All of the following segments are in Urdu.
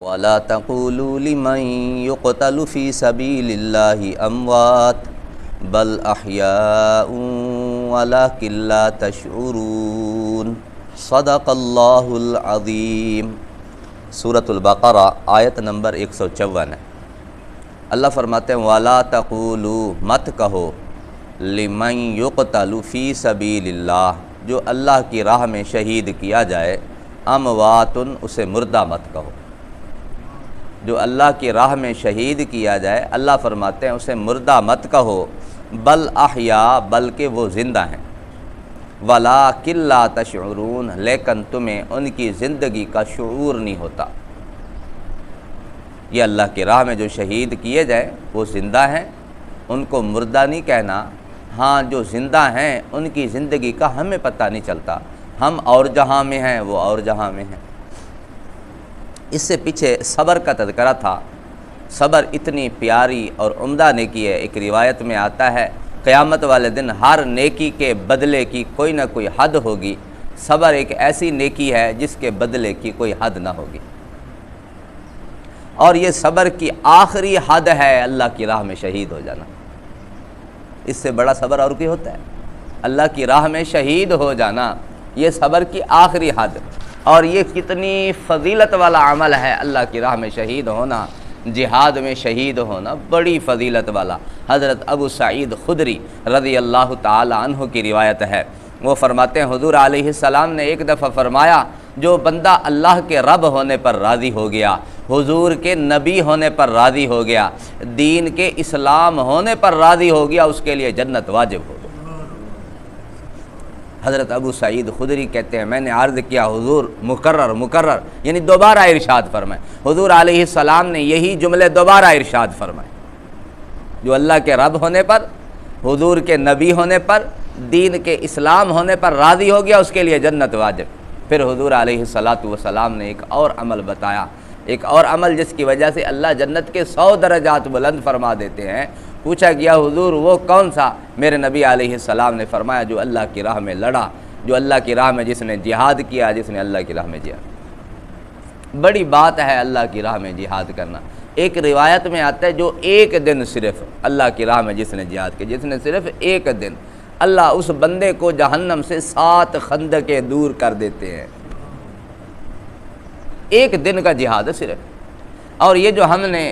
وَلَا تَقُولُوا لِمَن يُقْتَلُ فِي سَبِيلِ اللَّهِ أَمْوَاتٌ بَلْ أَحْيَاءٌ وَلَكِن لَّا تَشْعُرُونَ صدق اللہ العظیم۔ سورۃ البقرہ آیت نمبر 154 ہے۔ اللہ فرماتے ہیں وَلَا تَقُولُوا مت کہو لِمَن يُقْتَلُ فِي سَبِيلِ اللَّهِ جو اللہ کی راہ میں شہید کیا جائے، امواتن اسے مردہ مت کہو۔ جو اللہ کی راہ میں شہید کیا جائے، اللہ فرماتے ہیں اسے مردہ مت کہو، بل احیاء بلکہ وہ زندہ ہیں، وَلَٰكِن لَّا تَشْعُرُونَ لیکن تمہیں ان کی زندگی کا شعور نہیں ہوتا۔ یہ اللہ کی راہ میں جو شہید کیے جائے وہ زندہ ہیں، ان کو مردہ نہیں کہنا۔ ہاں جو زندہ ہیں ان کی زندگی کا ہمیں پتہ نہیں چلتا، ہم اور جہاں میں ہیں وہ اور جہاں میں ہیں۔ اس سے پیچھے صبر کا تذکرہ تھا۔ صبر اتنی پیاری اور عمدہ نیکی ہے۔ ایک روایت میں آتا ہے قیامت والے دن ہر نیکی کے بدلے کی کوئی نہ کوئی حد ہوگی، صبر ایک ایسی نیکی ہے جس کے بدلے کی کوئی حد نہ ہوگی، اور یہ صبر کی آخری حد ہے اللہ کی راہ میں شہید ہو جانا۔ اس سے بڑا صبر اور کوئی ہوتا ہے؟ اللہ کی راہ میں شہید ہو جانا یہ صبر کی آخری حد، اور یہ کتنی فضیلت والا عمل ہے۔ اللہ کی راہ میں شہید ہونا، جہاد میں شہید ہونا بڑی فضیلت والا۔ حضرت ابو سعید خدری رضی اللہ تعالی عنہ کی روایت ہے، وہ فرماتے ہیں حضور علیہ السلام نے ایک دفعہ فرمایا جو بندہ اللہ کے رب ہونے پر راضی ہو گیا، حضور کے نبی ہونے پر راضی ہو گیا، دین کے اسلام ہونے پر راضی ہو گیا، اس کے لیے جنت واجب ہو گئی۔ حضرت ابو سعید خدری کہتے ہیں میں نے عرض کیا حضور مکرر یعنی دوبارہ ارشاد فرمائے۔ حضور علیہ السلام نے یہی جملے دوبارہ ارشاد فرمائے، جو اللہ کے رب ہونے پر، حضور کے نبی ہونے پر، دین کے اسلام ہونے پر راضی ہو گیا، اس کے لیے جنت واجب۔ پھر حضور علیہ السلام نے ایک اور عمل بتایا، ایک اور عمل جس کی وجہ سے اللہ جنت کے 100 درجات بلند فرما دیتے ہیں۔ پوچھا گیا حضور وہ کون سا؟ میرے نبی علیہ السلام نے فرمایا جو اللہ کی راہ میں لڑا، جو اللہ کی راہ میں جس نے جہاد کیا، جس نے اللہ کی راہ میں جہاد۔ بڑی بات ہے اللہ کی راہ میں جہاد کرنا۔ ایک روایت میں آتا ہے جو ایک دن صرف اللہ کی راہ میں جس نے جہاد کیا، جس نے صرف ایک دن، اللہ اس بندے کو جہنم سے 7 خندقیں دور کر دیتے ہیں۔ ایک دن کا جہاد ہے صرف۔ اور یہ جو ہم نے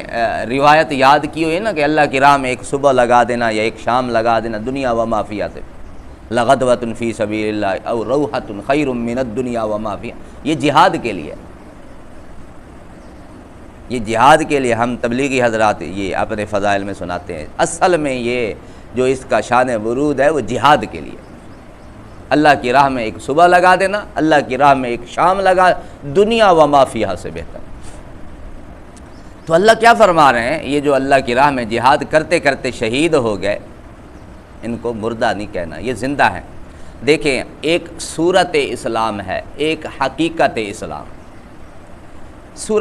روایت یاد کی ہوئی ہے نا کہ اللہ کی راہ میں ایک صبح لگا دینا یا ایک شام لگا دینا، دنیا و ما فیہا سے، لغدوۃ فی سبیل اللہ او روحۃ خیر من الدنیا و ما فیہا، یہ جہاد کے لیے، یہ جہاد کے لیے ہم تبلیغی حضرات یہ اپنے فضائل میں سناتے ہیں۔ اصل میں یہ جو اس کا شان ورود ہے وہ جہاد کے لیے۔ اللہ کی راہ میں ایک صبح لگا دینا، اللہ کی راہ میں ایک شام لگا، دنیا و ما فیہا سے بہتر۔ تو اللہ کیا فرما رہے ہیں؟ یہ جو اللہ کی راہ میں جہاد کرتے کرتے شہید ہو گئے، ان کو مردہ نہیں کہنا، یہ زندہ ہیں۔ دیکھیں ایک صورت اسلام ہے، ایک حقیقت اسلام۔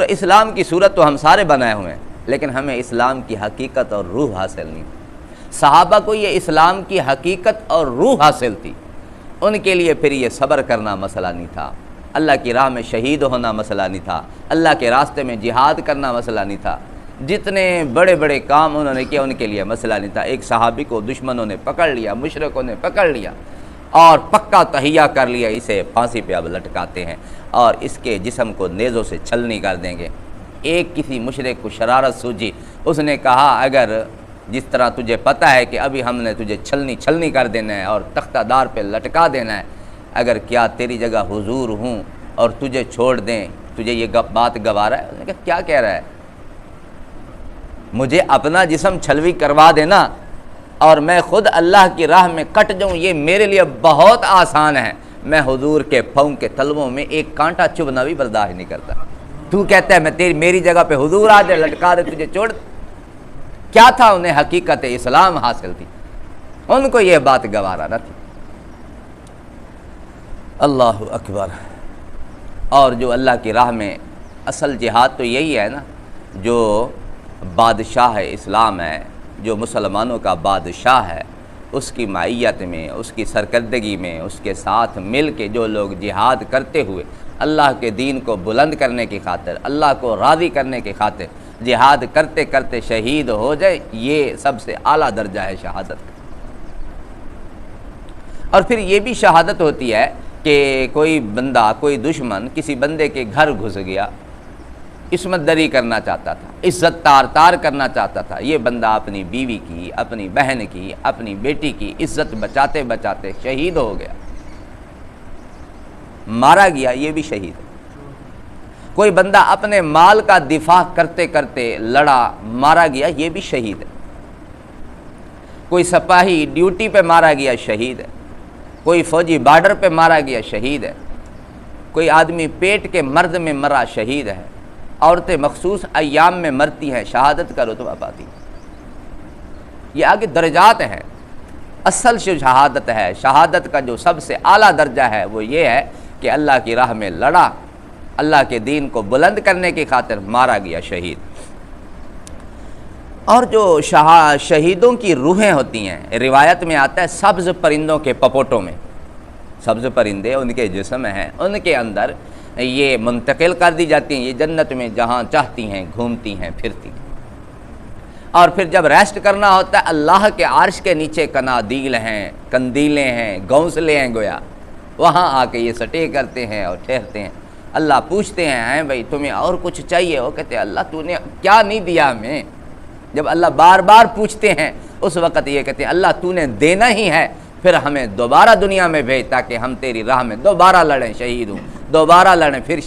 اسلام کی صورت تو ہم سارے بنائے ہوئے ہیں، لیکن ہمیں اسلام کی حقیقت اور روح حاصل نہیں۔ صحابہ کو یہ اسلام کی حقیقت اور روح حاصل تھی، ان کے لیے پھر یہ صبر کرنا مسئلہ نہیں تھا، اللہ کی راہ میں شہید ہونا مسئلہ نہیں تھا، اللہ کے راستے میں جہاد کرنا مسئلہ نہیں تھا۔ جتنے بڑے بڑے کام انہوں نے کیا ان کے لیے مسئلہ نہیں تھا۔ ایک صحابی کو دشمنوں نے پکڑ لیا، مشرکوں نے پکڑ لیا اور پکا تہیہ کر لیا، اسے پھانسی پہ اب لٹکاتے ہیں اور اس کے جسم کو نیزوں سے چھلنی کر دیں گے۔ ایک کسی مشرک کو شرارت سوجی، اس نے کہا اگر جس طرح تجھے پتہ ہے کہ ابھی ہم نے تجھے چھلنی کر دینا ہے اور تختہ دار پہ لٹکا دینا ہے، اگر کیا تیری جگہ حضور ہوں اور تجھے چھوڑ دیں، تجھے یہ بات گوارا ہے؟ اس نے کہا کیا کہہ رہا ہے؟ مجھے اپنا جسم چھلوی کروا دینا اور میں خود اللہ کی راہ میں کٹ جاؤں، یہ میرے لیے بہت آسان ہے۔ میں حضور کے پاؤں کے تلووں میں ایک کانٹا چبھنا بھی برداشت نہیں کرتا، تو کہتا ہے میں میری جگہ پہ حضور آ جائے، لٹکا دے، تجھے چھوڑ دے۔ کیا تھا؟ انہیں حقیقت اسلام حاصل تھی، ان کو یہ بات گوارا نہ تھی۔ اللہ اکبر۔ اور جو اللہ کی راہ میں اصل جہاد تو یہی ہے نا، جو بادشاہ اسلام ہے، جو مسلمانوں کا بادشاہ ہے، اس کی معیت میں، اس کی سرکردگی میں، اس کے ساتھ مل کے جو لوگ جہاد کرتے ہوئے اللہ کے دین کو بلند کرنے کی خاطر، اللہ کو راضی کرنے کی خاطر جہاد کرتے کرتے شہید ہو جائے، یہ سب سے اعلیٰ درجہ ہے شہادت کا۔ اور پھر یہ بھی شہادت ہوتی ہے کہ کوئی بندہ، کوئی دشمن کسی بندے کے گھر گھس گیا، عصمت دری کرنا چاہتا تھا، عزت تار تار کرنا چاہتا تھا، یہ بندہ اپنی بیوی کی، اپنی بہن کی، اپنی بیٹی کی عزت بچاتے بچاتے شہید ہو گیا، مارا گیا، یہ بھی شہید ہے۔ کوئی بندہ اپنے مال کا دفاع کرتے کرتے لڑا، مارا گیا، یہ بھی شہید ہے۔ کوئی سپاہی ڈیوٹی پہ مارا گیا، شہید ہے۔ کوئی فوجی بارڈر پہ مارا گیا، شہید ہے۔ کوئی آدمی پیٹ کے مرض میں مرا، شہید ہے۔ عورتیں مخصوص ایام میں مرتی ہیں، شہادت کا رتبہ پاتی ہیں۔ یہ آگے درجات ہیں۔ اصل جو شہادت ہے، شہادت کا جو سب سے اعلیٰ درجہ ہے وہ یہ ہے کہ اللہ کی راہ میں لڑا، اللہ کے دین کو بلند کرنے کی خاطر مارا گیا، شہید۔ اور جو شہیدوں کی روحیں ہوتی ہیں، روایت میں آتا ہے سبز پرندوں کے پپوٹوں میں، سبز پرندے ان کے جسم ہیں، ان کے اندر یہ منتقل کر دی جاتی ہیں، یہ جنت میں جہاں چاہتی ہیں گھومتی ہیں، پھرتی ہیں۔ اور پھر جب ریسٹ کرنا ہوتا ہے، اللہ کے عرش کے نیچے کنادیل ہیں، کندیلیں ہیں، گھونسلے ہیں گویا، وہاں آ کے یہ سٹے کرتے ہیں اور ٹھہرتے ہیں۔ اللہ پوچھتے ہیں بھائی تمہیں اور کچھ چاہیے؟ وہ کہتے ہیں اللہ تو نے کیا نہیں دیا ہمیں؟ جب اللہ بار بار پوچھتے ہیں اس وقت یہ کہتے ہیں اللہ تو نے دینا ہی ہے، پھر ہمیں دوبارہ دنیا میں بھیج تاکہ ہم تیری راہ میں دوبارہ لڑیں، شہید ہوں، دوبارہ لڑیں، پھر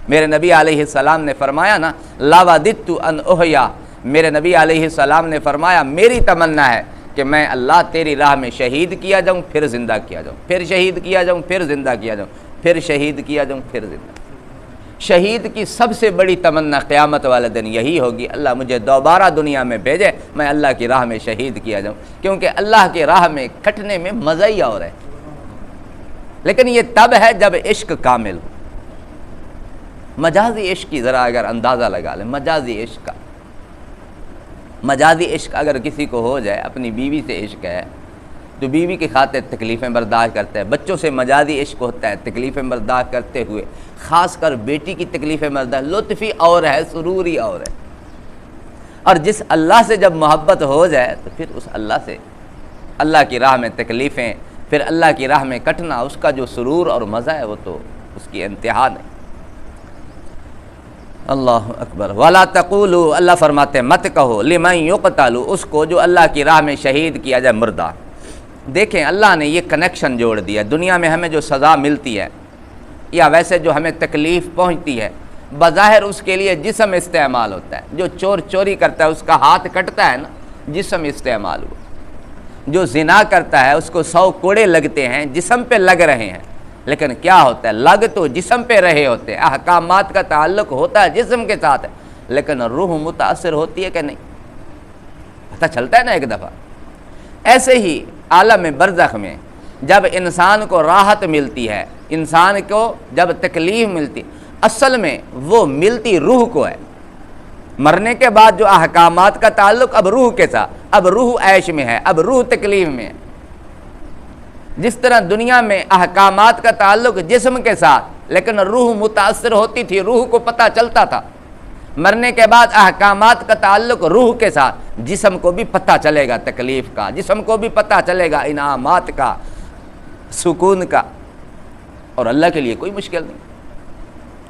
میرے نبی علیہ السلام نے فرمایا نا لا وددت ان احیا، میرے نبی علیہ السلام نے فرمایا میری تمنا ہے کہ میں اللہ تیری راہ میں شہید کیا جاؤں، پھر زندہ کیا جاؤں، پھر شہید کیا جاؤں، پھر زندہ کیا جاؤں، پھر شہید کیا جاؤں، پھر زندہ۔ شہید کی سب سے بڑی تمنا قیامت والے دن یہی ہوگی اللہ مجھے دوبارہ دنیا میں بھیجے، میں اللہ کی راہ میں شہید کیا جاؤں، کیونکہ اللہ کی راہ میں کٹنے میں مزہ ہی اور ہے۔ لیکن یہ تب ہے جب عشق کامل ہو۔ مجازی عشق کی ذرا اگر اندازہ لگا لیں، مجازی عشق کا، مجازی عشق اگر کسی کو ہو جائے، اپنی بیوی سے عشق ہے تو بیوی کی خاطر تکلیفیں برداشت کرتا ہے، بچوں سے مجازی عشق ہوتا ہے تکلیفیں برداشت کرتے ہوئے، خاص کر بیٹی کی تکلیفیں برداشت، لطفی اور ہے، سروری اور ہے۔ اور جس اللہ سے جب محبت ہو جائے تو پھر اس اللہ سے، اللہ کی راہ میں تکلیفیں، پھر اللہ کی راہ میں کٹنا، اس کا جو سرور اور مزہ ہے وہ تو اس کی انتہا نہیں۔ اللہ اکبر۔ وَلَا تَقُولُوا، اللہ فرماتے ہیں مت کہو لِمَن يُقْتَلُ، اس کو جو اللہ کی راہ میں شہید کیا جائے، مردہ۔ دیکھیں اللہ نے یہ کنیکشن جوڑ دیا، دنیا میں ہمیں جو سزا ملتی ہے یا ویسے جو ہمیں تکلیف پہنچتی ہے، بظاہر اس کے لیے جسم استعمال ہوتا ہے۔ جو چور چوری کرتا ہے اس کا ہاتھ کٹتا ہے نا، جسم استعمال ہوا۔ جو زنا کرتا ہے اس کو 100 کوڑے لگتے ہیں، جسم پہ لگ رہے ہیں، لیکن کیا ہوتا ہے، لگ تو جسم پہ رہے ہوتے ہیں، احکامات کا تعلق ہوتا ہے جسم کے ساتھ، لیکن روح متاثر ہوتی ہے کہ نہیں، پتہ چلتا ہے نا ایک دفعہ۔ ایسے ہی عالم برزخ میں جب انسان کو راحت ملتی ہے، انسان کو جب تکلیف ملتی، اصل میں وہ ملتی روح کو ہے۔ مرنے کے بعد جو احکامات کا تعلق اب روح کے ساتھ، اب روح عیش میں ہے، اب روح تکلیف میں ہے۔ جس طرح دنیا میں احکامات کا تعلق جسم کے ساتھ، لیکن روح متاثر ہوتی تھی، روح کو پتہ چلتا تھا۔ مرنے کے بعد احکامات کا تعلق روح کے ساتھ، جسم کو بھی پتہ چلے گا تکلیف کا، جسم کو بھی پتہ چلے گا انعامات کا، سکون کا، اور اللہ کے لیے کوئی مشکل نہیں۔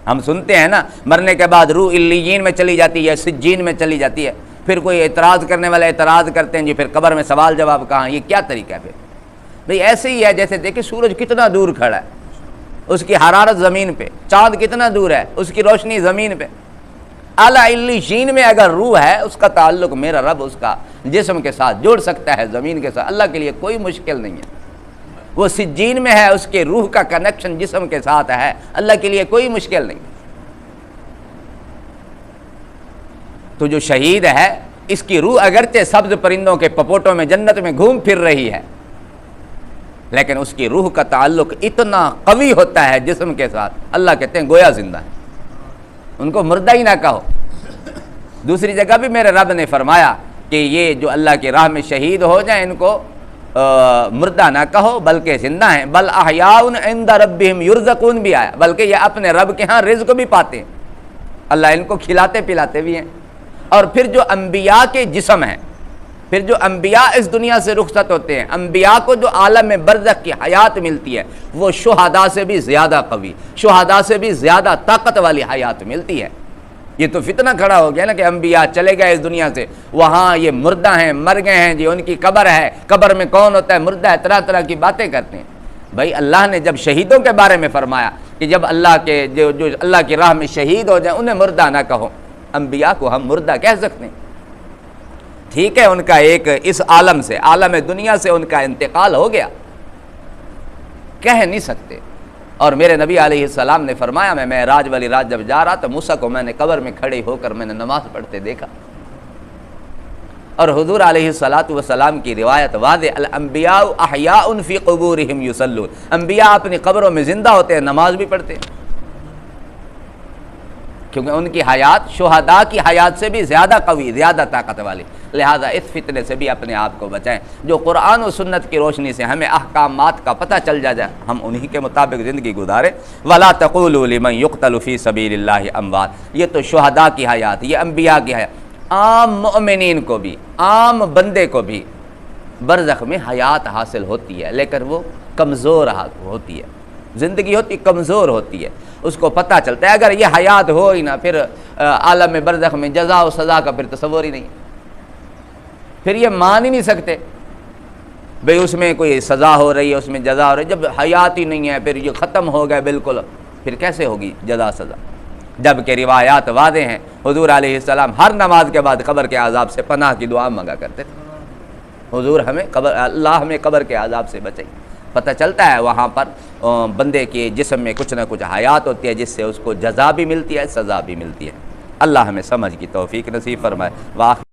ہم سنتے ہیں نا مرنے کے بعد روح علیین میں چلی جاتی ہے، سجین میں چلی جاتی ہے، پھر کوئی اعتراض کرنے والے اعتراض کرتے ہیں جی پھر قبر میں سوال جواب کہاں، یہ کیا طریقہ ہے؟ پھر بھئی ایسے ہی ہے جیسے دیکھیں سورج کتنا دور کھڑا ہے، اس کی حرارت زمین پہ، چاند کتنا دور ہے، اس کی روشنی زمین پہ۔ اعلیٰ علیین میں اگر روح ہے، اس کا تعلق میرا رب اس کا جسم کے ساتھ جوڑ سکتا ہے، زمین کے ساتھ، اللہ کے لیے کوئی مشکل نہیں ہے۔ وہ سجین میں ہے، اس کے روح کا کنیکشن جسم کے ساتھ ہے، اللہ کے لیے کوئی مشکل نہیں۔ تو جو شہید ہے اس کی روح اگرچہ سبز پرندوں کے پپوٹوں میں جنت میں گھوم پھر رہی ہے، لیکن اس کی روح کا تعلق اتنا قوی ہوتا ہے جسم کے ساتھ، اللہ کہتے ہیں گویا زندہ ہے، ان کو مردہ ہی نہ کہو۔ دوسری جگہ بھی میرے رب نے فرمایا کہ یہ جو اللہ کی راہ میں شہید ہو جائیں، ان کو مردہ نہ کہو بلکہ زندہ ہیں، بل احیاء عند ربہم یرزقون بھی آیا، بلکہ یہ اپنے رب کے ہاں رزق بھی پاتے ہیں، اللہ ان کو کھلاتے پلاتے بھی ہیں۔ اور پھر جو انبیاء کے جسم ہیں، پھر جو انبیاء اس دنیا سے رخصت ہوتے ہیں، انبیاء کو جو عالم برزخ کی حیات ملتی ہے وہ شہداء سے بھی زیادہ قوی، شہداء سے بھی زیادہ طاقت والی حیات ملتی ہے۔ یہ تو فتنہ کھڑا ہو گیا نا کہ انبیاء چلے گئے اس دنیا سے، وہاں یہ مردہ ہیں، مر گئے ہیں جی، ان کی قبر ہے، قبر میں کون ہوتا ہے، مردہ ہے، طرح طرح کی باتیں کرتے ہیں۔ بھائی اللہ نے جب شہیدوں کے بارے میں فرمایا کہ جب اللہ کے جو اللہ کی راہ میں شہید ہو جائیں انہیں مردہ نہ کہو، انبیاء کو ہم مردہ کہہ سکتے ہیں؟ ٹھیک ہے ان کا ایک اس عالم سے، عالم دنیا سے ان کا انتقال ہو گیا، کہہ نہیں سکتے۔ اور میرے نبی علیہ السلام نے فرمایا، میں معراج والی رات جب جا رہا تو موسیٰ کو میں نے قبر میں کھڑے ہو کر میں نے نماز پڑھتے دیکھا۔ اور حضور علیہ السلام کی روایت واضح، الانبیاء احیاء فی قبورہم یصلون، انبیاء اپنی قبروں میں زندہ ہوتے ہیں، نماز بھی پڑھتے ہیں، کیونکہ ان کی حیات شہداء کی حیات سے بھی زیادہ قوی، زیادہ طاقت والی۔ لہذا اس فتنے سے بھی اپنے آپ کو بچائیں۔ جو قرآن و سنت کی روشنی سے ہمیں احکامات کا پتہ چل جائے ہم انہی کے مطابق زندگی گزاریں۔ وَلَا تَقُولُوا لِمَنْ يُقْتَلُ فِي سَبِيلِ اللَّهِ أَمْوَاتٌ، یہ تو شہداء کی حیات، یہ انبیاء کی حیات۔ عام مؤمنین کو بھی، عام بندے کو بھی برزخ میں حیات حاصل ہوتی ہے، لیکن وہ کمزور ہوتی ہے، زندگی ہوتی کمزور ہوتی ہے، اس کو پتہ چلتا ہے۔ اگر یہ حیات ہو ہی نہ، پھر عالم برزخ میں جزا و سزا کا پھر تصور ہی نہیں، پھر یہ مان ہی نہیں سکتے بھئی اس میں کوئی سزا ہو رہی ہے، اس میں جزا ہو رہی ہے۔ جب حیات ہی نہیں ہے، پھر یہ ختم ہو گئے بالکل، پھر کیسے ہوگی جزا سزا؟ جبکہ روایات واضح ہیں، حضور علیہ السلام ہر نماز کے بعد قبر کے عذاب سے پناہ کی دعا مانگا کرتے تھے، حضور اللہ ہمیں قبر کے عذاب سے بچائے۔ پتہ چلتا ہے وہاں پر بندے کے جسم میں کچھ نہ کچھ حیات ہوتی ہے جس سے اس کو جزا بھی ملتی ہے، سزا بھی ملتی ہے۔ اللہ ہمیں سمجھ کی توفیق نصیب فرمائے۔